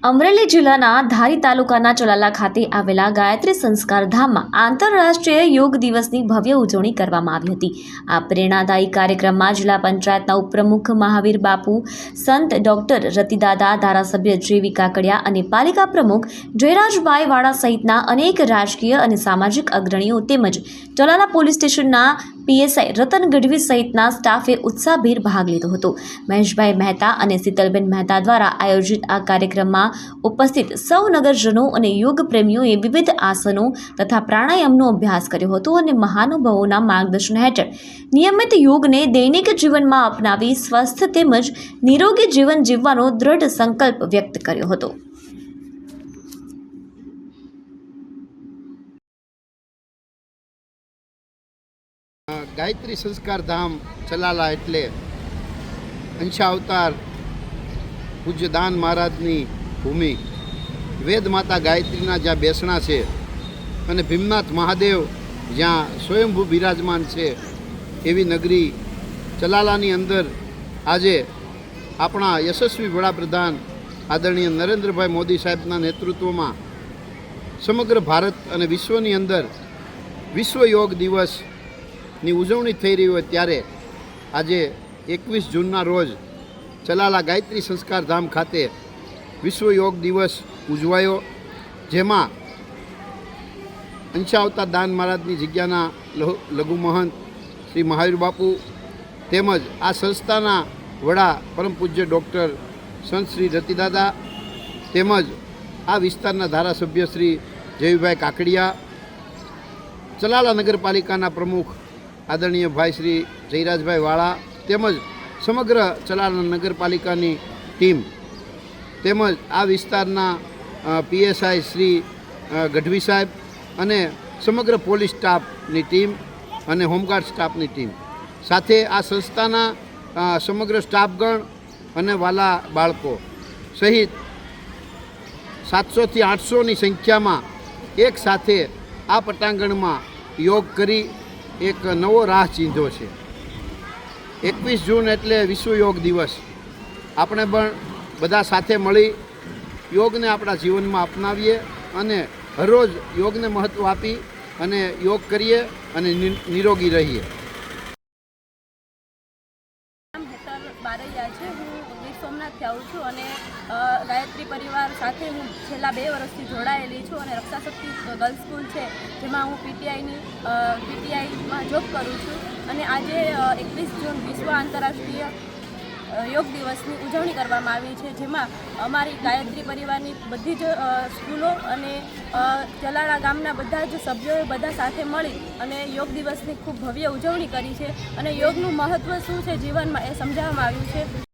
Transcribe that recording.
અમરેલી જિલ્લાના ધારી તાલુકાના ચલાલા ખાતે આવેલા ગાયત્રી સંસ્કાર ધામમાં આંતરરાષ્ટ્રીય યોગ દિવસની ભવ્ય ઉજવણી કરવામાં આવી હતી। આ પ્રેરણાદાયી કાર્યક્રમમાં જિલ્લા પંચાયતના ઉપપ્રમુખ મહાવીર બાપુ, સંત ડોક્ટર રતિદાદા, ધારાસભ્ય જેવી કાકડિયા અને પાલિકા પ્રમુખ જયરાજભાઈ વાળા સહિતના અનેક રાજકીય અને સામાજિક અગ્રણીઓ તેમજ ચલાલા પોલીસ સ્ટેશનના પીએસઆઈ રતન ગઢવી સહિતના સ્ટાફે ઉત્સાહભેર ભાગ લીધો હતો। મહેશભાઈ મહેતા અને શીતલબેન મહેતા દ્વારા આયોજિત આ કાર્યક્રમમાં ઉપસ્થિત સૌ નગરજનો અને યોગ પ્રેમીઓએ વિવિધ આસનો તથા પ્રાણાયામનો અભ્યાસ કર્યો હતો અને મહાનુભાવોના માર્ગદર્શન હેઠળ નિયમિત યોગને દૈનિક જીવનમાં અપનાવી સ્વસ્થ તેમજ નિરોગી જીવન જીવવાનો દૃઢ સંકલ્પ વ્યક્ત કર્યો હતો। ગાયત્રી સંસ્કાર ધામ ચલાલા એટલે અંશા અવતાર પૂજ્ય દાન મહારાજની ભૂમિ, વેદ માતા ગાયત્રીના જ્યાં બેસણા છે અને ભીમનાથ મહાદેવ જ્યાં સ્વયંભૂ બિરાજમાન છે એવી નગરી ચલાલાની અંદર આજે આપણા યશસ્વી વડાપ્રધાન આદરણીય નરેન્દ્રભાઈ મોદી સાહેબના નેતૃત્વમાં સમગ્ર ભારત અને વિશ્વની અંદર વિશ્વ યોગ દિવસની ઉજવણી થઈ રહી હોય ત્યારે આજે 21 જૂનના રોજ ચલાલા ગાયત્રી સંસ્કાર ધામ ખાતે વિશ્વ યોગ દિવસ ઉજવાયો, જેમાં અંશા અવતાર દાન મહારાજની જગ્યાના લઘુ મહંત શ્રી મહાવીર બાપુ તેમજ આ સંસ્થાના વડા પરમ પૂજ્ય ડૉક્ટર સંત શ્રી રતિદાદા તેમજ આ વિસ્તારના ધારાસભ્ય શ્રી જયભાઈ કાકડિયા, ચલાલા નગરપાલિકાના પ્રમુખ આદરણીય ભાઈ શ્રી જયરાજભાઈ વાળા તેમજ સમગ્ર ચલાલા નગરપાલિકાની ટીમ તેમજ આ વિસ્તારના પીએસઆઈ શ્રી ગઢવી સાહેબ અને સમગ્ર પોલીસ સ્ટાફની ટીમ અને હોમગાર્ડ સ્ટાફની ટીમ સાથે આ સંસ્થાના સમગ્ર સ્ટાફગણ અને વાલા બાળકો સહિત 700 થી 800ની સંખ્યામાં એક સાથે આ પટાંગણમાં યોગ કરી એક નવો રાહ ચીંધ્યો છે। 21 જૂન એટલે વિશ્વ યોગ દિવસ। આપણે પણ બધા સાથે મળી યોગને આપણા જીવનમાં અપનાવીએ અને હરરોજ યોગને મહત્ત્વ આપી અને યોગ કરીએ અને નિરોગી રહીએ। બારૈયા છે, હું ગીર સોમનાથથી આવું છું અને ગાયત્રી પરિવાર સાથે હું છેલ્લા 2 વર્ષથી જોડાયેલી છું અને રક્ષાશક્તિ ગર્લ્સ સ્કૂલ છે જેમાં હું પીટીઆઈમાં જોબ કરું છું અને આજે 21 જૂન વિશ્વ આંતરરાષ્ટ્રીય યોગ દિવસની ઉજવણી કરવામાં આવી છે, જેમાં અમારી ગાયત્રી પરિવારની બધી જ સ્કૂલો અને ચલાલા ગામના બધા જ સભ્યોએ બધા સાથે મળી અને યોગ દિવસની ખૂબ ભવ્ય ઉજવણી કરી છે અને યોગનું મહત્ત્વ શું છે જીવનમાં એ સમજાવવામાં આવ્યું છે।